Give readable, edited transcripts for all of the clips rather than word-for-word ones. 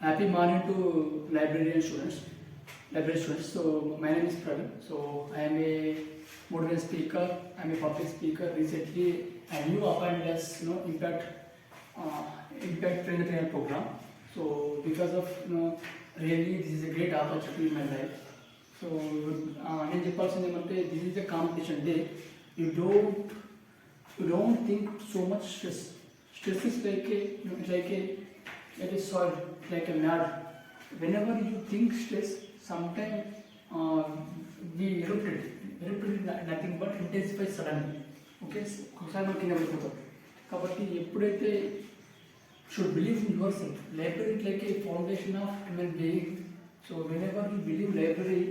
Happy morning to librarian students, library students. So my name is Praveen. So I am a motivational speaker. I am a public speaker. Recently, a new appointed as impact trainer program. So because of really this is a great opportunity in my life. So నేను చెప్పాల్సింది ఏమంటే this is a competition day. You don't think so much stress. Stress is like a soil, like a mad. Whenever you think stress, sometimes we erupted nothing but intensify suddenly. Okay, ఒకసారి మనం కింద పడిపోతాం కాబట్టి ఎప్పుడైతే should believe in yourself. Library is like a foundation of human being. So whenever you believe library,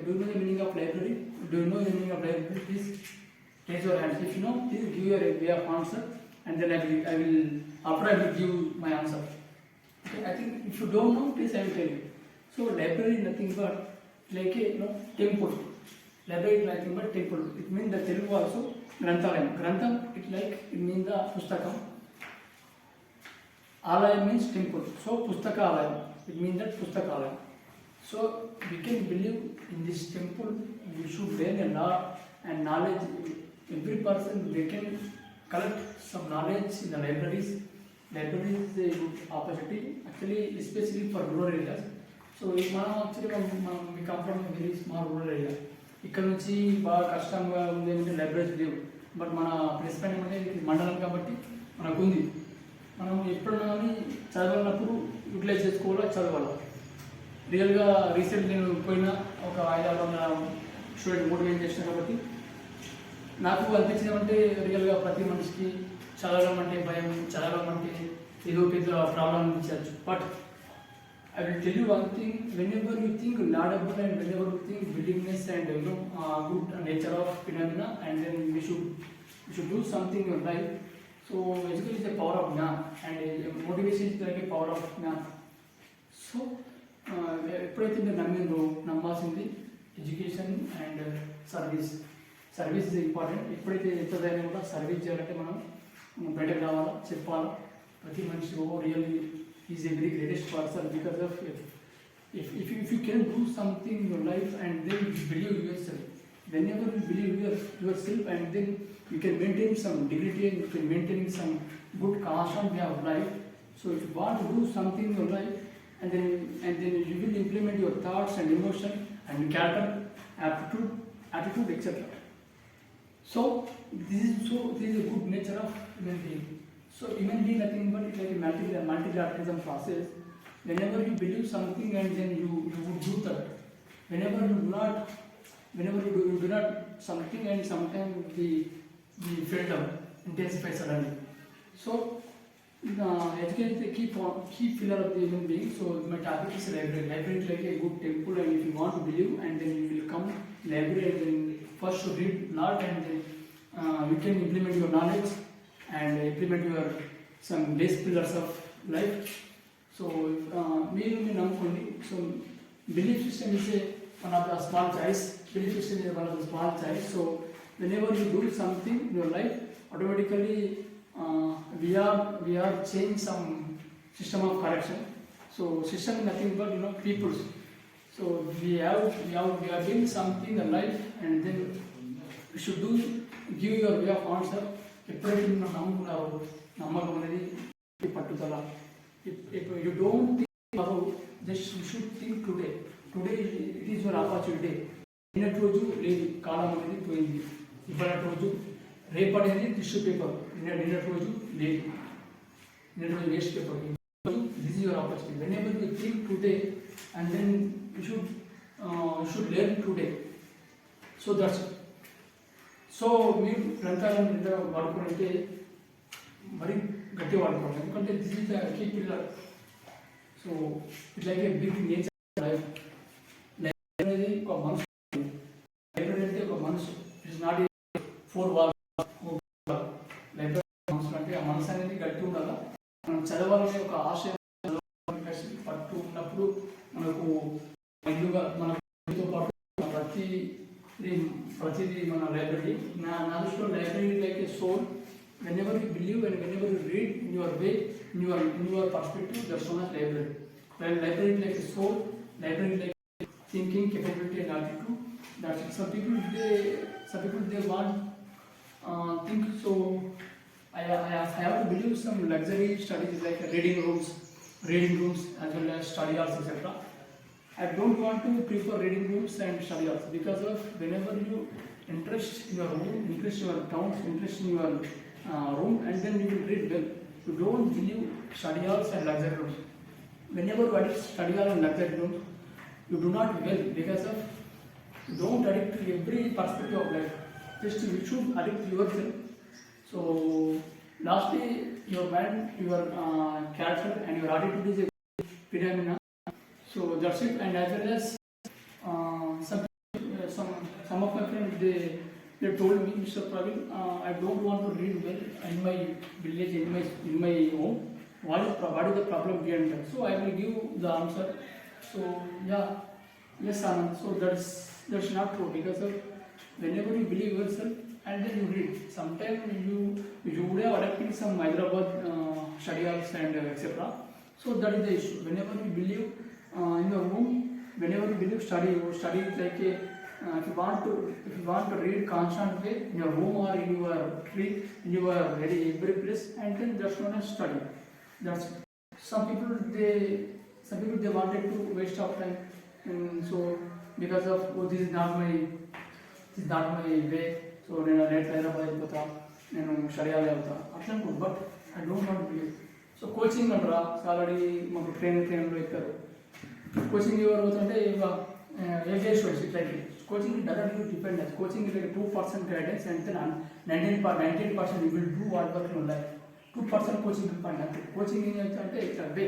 do you know the meaning of library? Do you know the meaning of library? Please raise your hands. If you know, please give your way of answer, and then I will after I will give my answer. Okay, I think if you don't know, please I will tell you. So library is nothing but like a temple. Library is nothing but temple. It means the Telugu also Grantham. Grantham it means the pustakam. Alayam means temple. So pustaka alayam. It means that pustaka alayam. So we can believe in this temple. We should learn a lot and knowledge. Every person they can collect some knowledge in the libraries. Library is a good opportunity, actually, especially for rural areas. So if we come from a very small rural area, ఇక్కడ నుంచి బాగా కష్టంగా ఉంది అంటే libraries లేవు. But మన press పైన అనేది మండలం కాబట్టి మనకు ఉంది. మనం ఎప్పుడన్నా కానీ చదవాలన్నప్పుడు యూటిలైజ్ చేసుకోవాలా, చదవాలి. రియల్గా రీసెంట్ నేను పోయిన ఒక 500 స్టూడెంట్ మోటివేట్ చేసిన కాబట్టి నాకు అనిపించింది అంటే రియల్గా ప్రతి మనిషికి చదవడం అంటే భయం, చదవడం అంటే ఏదో పెద్ద ప్రాబ్లం అనిపించవచ్చు. But I will tell you one thing, whenever you think laudable and whenever you think willingness and good nature of phenomena, and then we should do something in life. So education is the power of jnana and motivation is like a power of jnana. So ఎప్పుడైతే మీరు నమ్మాల్సింది education and service is important. ఎప్పుడైతే ఎంతదైనా కూడా service చేయాలంటే మనం బయటకు రావాలా, చెప్పాలా. ప్రతి మనిషి really is a very greatest person because of if you can do something in your life and then you believe yourself. Whenever you believe yourself and then you can maintain some dignity and you can maintain some good constant way of life. So if you want to do something in your life and then you will implement your thoughts and emotion and character, attitude etc. So this is a good nature of human being. So human being nothing but it's like a multilateralism process. Whenever you believe something and then you would do that. Whenever you do not something and sometimes the feel down, intensify suddenly. So education is the key pillar of the human being. So my topic is library. Library is like a good temple, and if you want to believe, and then you will come library and then first you read lot and then you can implement your knowledge and implement your some base pillars of life. So మీరు నమ్ముకోండి. So belief system is one of the small choice. Belief system is one of the small choice. So whenever you do something in your life, automatically we are changing some system of correction. So system is nothing but peoples. So we are doing something in life and then you should give your way of answer. ఎప్పుడైతే మీరు నమ్ముకున్నారో నమ్మకం అనేది పట్టుదల. If you don't think tomorrow, just you should think today. Today it is your opportunity. నిన్నటి రోజు లేదు, కాలం అనేది పోయింది. ఇప్పటి రోజు రేపటి అనేది టిష్యూ పేపర్. నిన్నటి రోజు లేదు, నిన్నటి రోజు waste paper. This is your opportunity. Whenever you think today and then you should learn today. So that's it. So మీరు గ్రంథాలను ఎంత వాడుకోవాలంటే మరీ గట్టిగా వాడుకోవాలి, ఎందుకంటే this is the key pillar. So it like a big nature life. Library అనేది ఒక మనసు. లైబ్రరీ అంటే ఒక మనసు. It is not a 4 walls. Library మనసు అంటే ఆ మనసు అనేది గట్టి ఉండాలి. మనం చదవాలనే ఒక ఆశయం పట్టు ఉన్నప్పుడు మనకు ఇల్లుగా మనతో పాటు ప్రతిదీ మన లైబ్రరీ. నా దృష్టిలో library like a soul. Whenever you believe and whenever you read in your way, in your perspective, that's known as library. Well, library like a soul, library like thinking capability and attitude. That's it. Some people they want think so. I have to believe some luxury studies like reading rooms as well as study halls, etc. I don't want to prefer reading rooms and study halls because of whenever you interest in your room, interest in your towns, interest in your room, and then you will read well. You don't believe study halls and luxury rooms. Whenever you addict study hall and luxury rooms, you do not well because of you don't addict to every perspective of life. Just you should addict yourself. So lastly, your mind, your character, and your attitude is a phenomena. So that's it. And as well as some of my friends they told me, Mr. Praveen, I don't want to read well in my village, in my home. What is the problem behind that? So I will give the answer. So yeah, yes, Anand. So that's not true because of whenever you believe yourself and then you read. Sometimes you would have adapted some Hyderabad study halls and etc. So that is the issue. Whenever you believe in your room, whenever you believe study like a if you want to read constant way in your room or in your tree, in your every place, and then that's known as study. That's some people they wanted to waste of time, and so because of this is not my way. So నేను late Hyderabad వెళ్ళిపోతా, నేను study hall వెళ్తా అట్లా అనుకోండి. But I don't not believe. So coaching అంటారా already మాకు ట్రైన్లో ఎక్కారు. కోచింగ్ ఎవరు అవుతుంటే every student like coaching doesn't really depend as coaching is like 2% guidance and then 98% you will do what work in your life. 2% coaching will find nothing. Coaching in అంటే ఇట్లా వే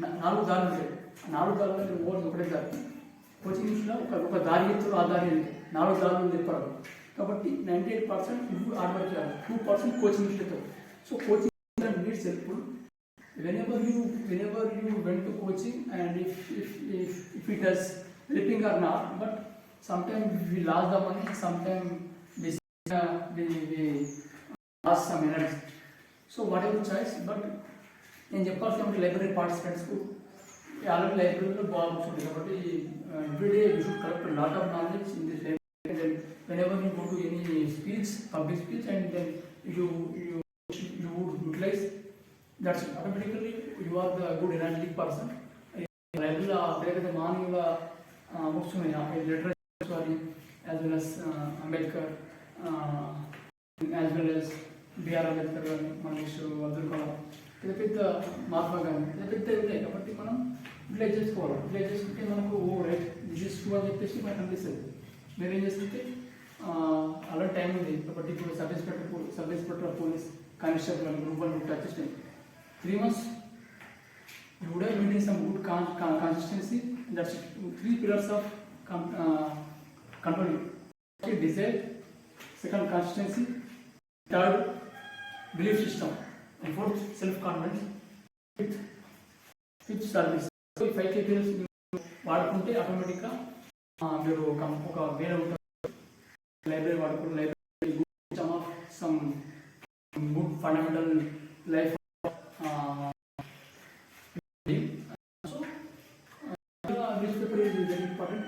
4 దారులు ఉంటాయి. 4 దారులు ఓవర్స్ ఒకటే దారి. కోచింగ్స్లో ఒక దారి ఎత్తులు ఆ దారి వెళ్తాయి. 4 దారులు చెప్పారు కాబట్టి 98% you హార్డ్ వర్క్ చేయాలి. 2% కోచింగ్ ఇస్తారు. So coaching needs helpful. Whenever you went to coaching and if it has helping or not, but sometimes we lost the money, sometimes we lost some energy. So whatever choice, but in Japan, library participants already library బాగా కూర్చుంటుంది కాబట్టి everyday you should collect a lot of knowledge in this library. And then whenever you go to any speech, public speech, and then you would utilize. That's it. Automatically you are the good energetic person. Library there the morning books literature sorry as well as Ambedkar as well as B.R. Ambedkar Manishu Abdul Kalam పెద్ద మహాత్మా గాంధీ పెద్ద ఉన్నాయి కాబట్టి మనం utilise చేసుకోవాలి. Utilise చేసుకుంటే మనకు right this is true అని చెప్పేసి మనకు అనిపిస్తుంది. మీరు ఏం చేసుకుంటే అలాంటి టైం ఉంది కాబట్టి ఇప్పుడు సబ్ ఇన్స్పెక్టర్ పోలీస్ కానిస్టేబుల్ అని గ్రూప్ 1 టచ్ చేసినాయి 3 months you would have maintained some good consistency. That's 3 pillars of control. Desire, second consistency, third belief system, and fourth self-confidence, fifth service. So if 5 pillars వాడుకుంటే ఆటోమేటిక్గా మీరు ఒక వేరే ఉంటుంది. Library వాడుకుంటే library some good fundamental life. Newspaper is very important.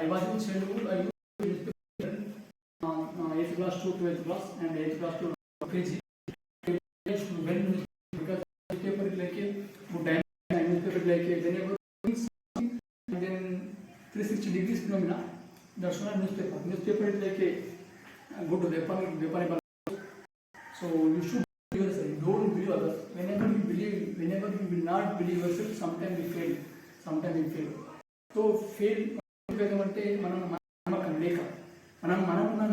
I was in childhood. I used newspaper 8th class to 12th class and 8th class to KG. When because newspaper is like a good time and newspaper is like a whenever and then 360 degrees phenomena. That's not newspaper. Newspaper is like a good weapon. So you should. Don't believe others. Whenever you will not believe yourself, sometimes you fail. So fail అంటే మనం నమ్మకం లేక మనం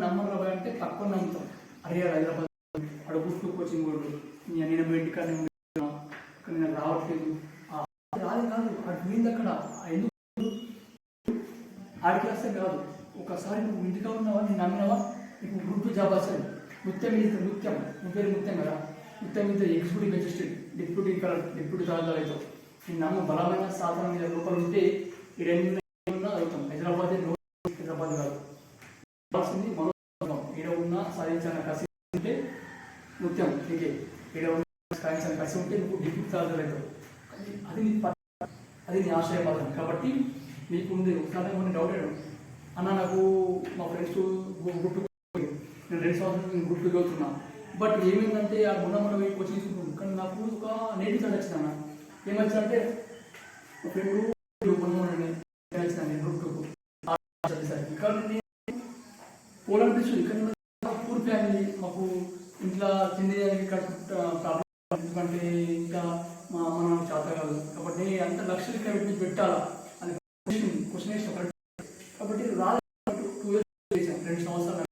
నమ్మకం అంటే తక్కువ నమ్ముతాం. అరే హైదరాబాద్ అక్కడ కూర్చో కోచింగ్ కూడా నేను ఇంటికాడ నేను రావట్లేదు రాదు కాదు అటు పోయింది అక్కడ ఎందుకు ఆడికి వస్తే కాదు. ఒకసారి నువ్వు ఇంటిగా ఉన్నావా నేను నమ్మినావా నీకు గ్రూప్ జాబ్ వస్తుంది. ముత్యం నీ పేరు ముత్యం కదా. ముత్యం మీద ఎగ్జిక్యూటివ్ అసిస్టెంట్ డిప్యూటీ తహసీల్దార్ అవుతాం. నేను నమ్మ బలమైన సాధన మీద లోపల ఉంటే ఈ 2 అవుతాం. హైదరాబాద్ కాదు కావాల్సింది మనోభావం. ఈడ ఉన్న సాధించిన కసి ఉంటే ముత్యం నీకే ఈడ ఉంటే నువ్వు డిప్యూటీ తహసీల్దార్ అవుతావు. అది నీ ఆశ్రయపాదం. కాబట్టి నీకు ఉంది. ఒకసారి కొన్ని డౌట్ అయ్యాడు, అన్న నాకు మా ఫ్రెండ్స్ గుట్టు, నేను 2 సంవత్సరాలు నేను గుట్టు చదువుతున్నా, బట్ ఏమైందంటే ఆ మొన్న పోయి కోచింగ్ తీసుకుంటున్నాను, కానీ నాకు ఒక నెగిటివ్ సైడ్ వచ్చింది అన్న. ఏమొచ్చిందంటే మా ఫ్రెండ్ వచ్చింది నేను గుట్టుకు ఇక్కడ పోవాలనిపిస్తుంది. ఇక్కడ పూర్ ఫ్యామిలీ, మాకు ఇంట్లో తిండి ప్రాబ్లం, ఎందుకంటే ఇంకా మా అమ్మ నాన్న చేత కాదు, కాబట్టి అంత లక్షలు ఇక్కడ పెట్టాలా అని క్వశ్చన్ వేసిన. కాబట్టి రాదు 2 years చేసాను, 2 సంవత్సరాలు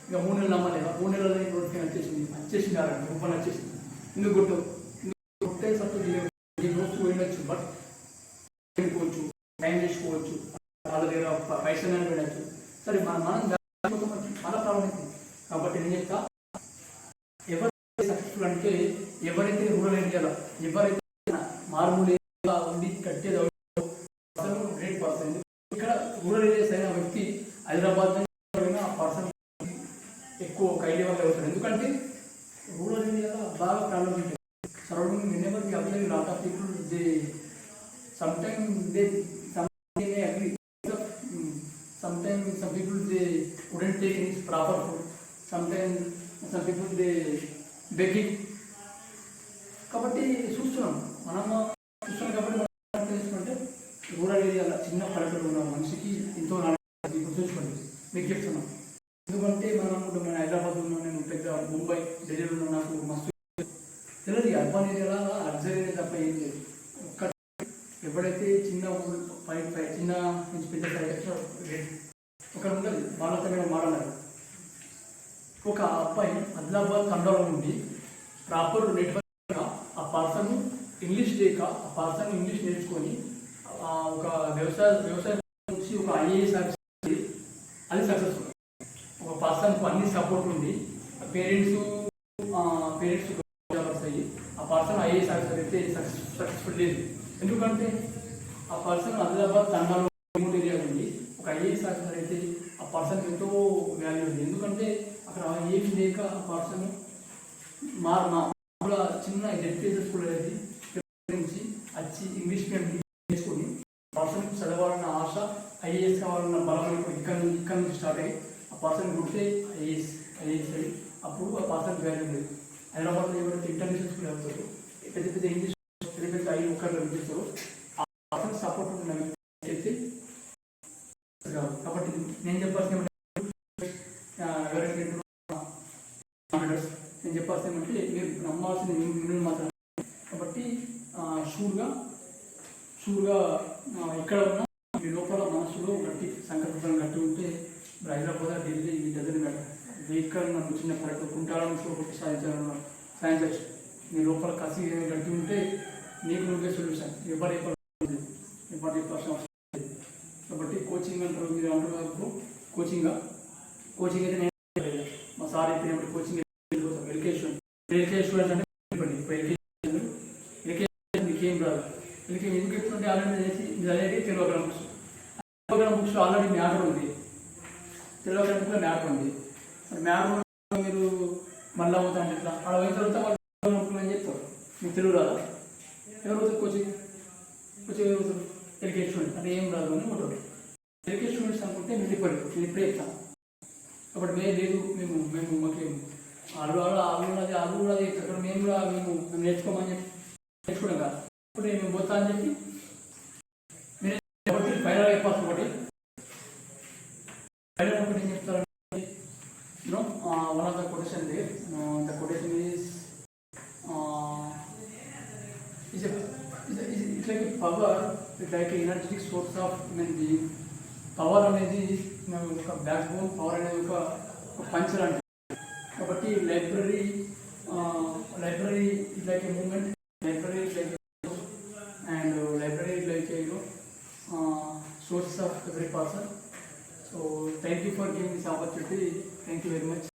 ఇక 3 నెలలు నమ్మలేదు. 3 నెలలు నోటిఫికేషన్ వచ్చేసింది రూపాయలు వచ్చేసింది. ఎందుకు కొట్టే సత్తు రోజు వెళ్ళొచ్చు, బట్ వెళ్ళిపోవచ్చు, టైం చేసుకోవచ్చు, వాళ్ళ దగ్గర పైసలు వెళ్ళచ్చు. సరే మనం చాలా ప్రాబ్లం అవుతుంది. కాబట్టి నేను చెప్తా, ఎవరైతే సక్సెస్ఫుల్ అంటే ఎవరైతే రూరల్ ఏరియాలో ఎవరైతే మారుమూల ఉండి కట్టేది గ్రేట్ పర్సన్. ఇక్కడ రూరల్ ఏరియాస్ అయిన వ్యక్తి హైదరాబాద్ ఆ పర్సన్ ఎక్కువ ఒక ఐడియా వల్ల అవుతాడు. ఎందుకంటే రూరల్ ఏరియాలో బాగా ప్రాబ్లమ్స్ ఉంటాయి. Surrounding whenever we observe a lot of people, they sometimes may agree. Sometimes some people they wouldn't take any proper food. Sometimes some people they begging. కాబట్టి చూస్తున్నాం కాబట్టి మనం తెలుసుకుంటే రూరల్ ఏరియాలో చిన్న పల్లెటూరు ఉన్న మనిషికి ఎంతో గుర్తుంచుకోండి. మీకు చెప్తున్నాం, ఎందుకంటే మన హైదరాబాద్ ఉన్నాం, నేను పెద్ద ముంబై ఢిల్లీలో ఉన్న, నాకు మస్తు తెలియదు అర్బన్ ఏరియాలో లగ్జరీ అనేది తప్ప ఏం లేదు. ఒక్క ఎవడైతే చిన్న చిన్న నుంచి పెద్ద ఒకరు ఉంటుంది, వాళ్ళతో మేము మాట్లాడారు. ఒక అబ్బాయి ఆదిలాబాద్ తండాలో నుండి ప్రాపర్ నెట్వర్క్ ఆ పర్సన్ ఇంగ్లీష్ లేక ఆ పర్సన్ ఇంగ్లీష్ నేర్చుకొని ఒక వ్యవసాయం నుంచి ఒక IAS ఆఫీసర్, అది సక్సెస్ఫుల్. ఒక పర్సన్కు అన్ని సపోర్ట్ ఉంది, పేరెంట్స్ అయ్యి ఆ పర్సన్ IAS ఆఫీసర్ అయితే సక్సెస్ఫుల్ లేదు. ఎందుకంటే ఆ పర్సన్ ఆదిలాబాద్ తండాలో రిమోట్ ఏరియా ఉంది, ఒక IAS ఆఫీసర్ అయితే ఆ పర్సన్ ఎంతో వాల్యూ ఉంది. ఎందుకంటే అక్కడ ఏమి లేక ఆ పర్సన్ చిన్న ఎడ్యుకేషన్ స్కూల్ అనేది నుంచి వచ్చి ఇంగ్లీష్ మీడియం నేర్చుకొని పర్సన్ చదవాలన్న ఆశ, IAS కావాలన్న బలం ఇక్కడ నుంచి స్టార్ట్ అయ్యి ఆ పర్సన్ గుర్తే IAS అయ్యి అప్పుడు ఆ పర్సన్ వాల్యూ లేదు. హైదరాబాద్లో ఎవరైతే ఇంటర్నేషనల్ స్కూల్ అవుతారో పెద్ద పెద్ద ఇంగ్లీష్ పెద్ద ఐదు ఒక్కరిలో వినిపిస్తారో ఆ పర్సన్ సపోర్ట్ అయితే. కాబట్టి నేను చెప్పాల్సిన నేను చెప్పాల్సిన ఏమంటే మీరు నమ్మాల్సింది మీరు మాత్రం. కాబట్టి షూర్గా ఎక్కడ ఉన్నా మీ లోపల మనసులో గట్టి సంకల్పం గట్టి ఉంటే హైదరాబాద్ ఢిల్లీ ఈ డజన్ ఎక్కడ నన్ను చిన్న పల్లెటూరు కుంటాలను సాధించవచ్చు. మీ లోపల కసి గట్టి ఉంటే నీకు నువ్వే సొల్యూషన్. ఎవరు చెప్పాల్సిన అవసరం లేదు. కాబట్టి కోచింగ్ అంటారు, మీరు అంటున్నారు కోచింగ్ అయితే నేను మా సార్ అయితే కోచింగ్ ఎల్కేశ్వర్ అంటే నీకేం రాదు. ఎందుకు చెప్తుంటే ఆల్రెడీ చేసి చదివేది తెలుగుగ్రామ బుక్స్ ఆల్రెడీ మ్యాటర్ ఉంది, తెలుగుగ్రామ బుక్లో మ్యాటర్ ఉంది. మ్యాటర్ మీరు మళ్ళీ అవుతాను ఇట్లా అక్కడ అయిన తర్వాత వాళ్ళు బుక్లో ఏం చెప్తారు, మీకు తెలుగు రాదా? ఎవరు అవుతారు కోచింగ్ ఎవరు అవుతారు? ఎల్కే స్టూడెంట్ అంటే ఏం రాదు అని ఒకటి. ఎల్కే స్టూడెంట్స్ అనుకుంటే నేను ఇప్పుడే చెప్తాను. కాబట్టి లేదు మేము మాకు ఆలు కూడా ఇక్కడ మేము నేర్చుకోమని చెప్పి నేర్చుకోవడం కాదు. ఇప్పుడు మేము పోతా అని చెప్పి మీరు ఫైనల్ చెప్పాల్సి ఒకటి ఏం చెప్తారంటే one of the quotation the quotation it's like power, it like energetic source of human being. Power అనేది ఒక బ్యాక్ బోన్, పవర్ అనేది ఒక పంచర్ అంటే. కాబట్టి library is like a movement, library is like and library is like source of every person. So thank you for giving this opportunity. Thank you very much.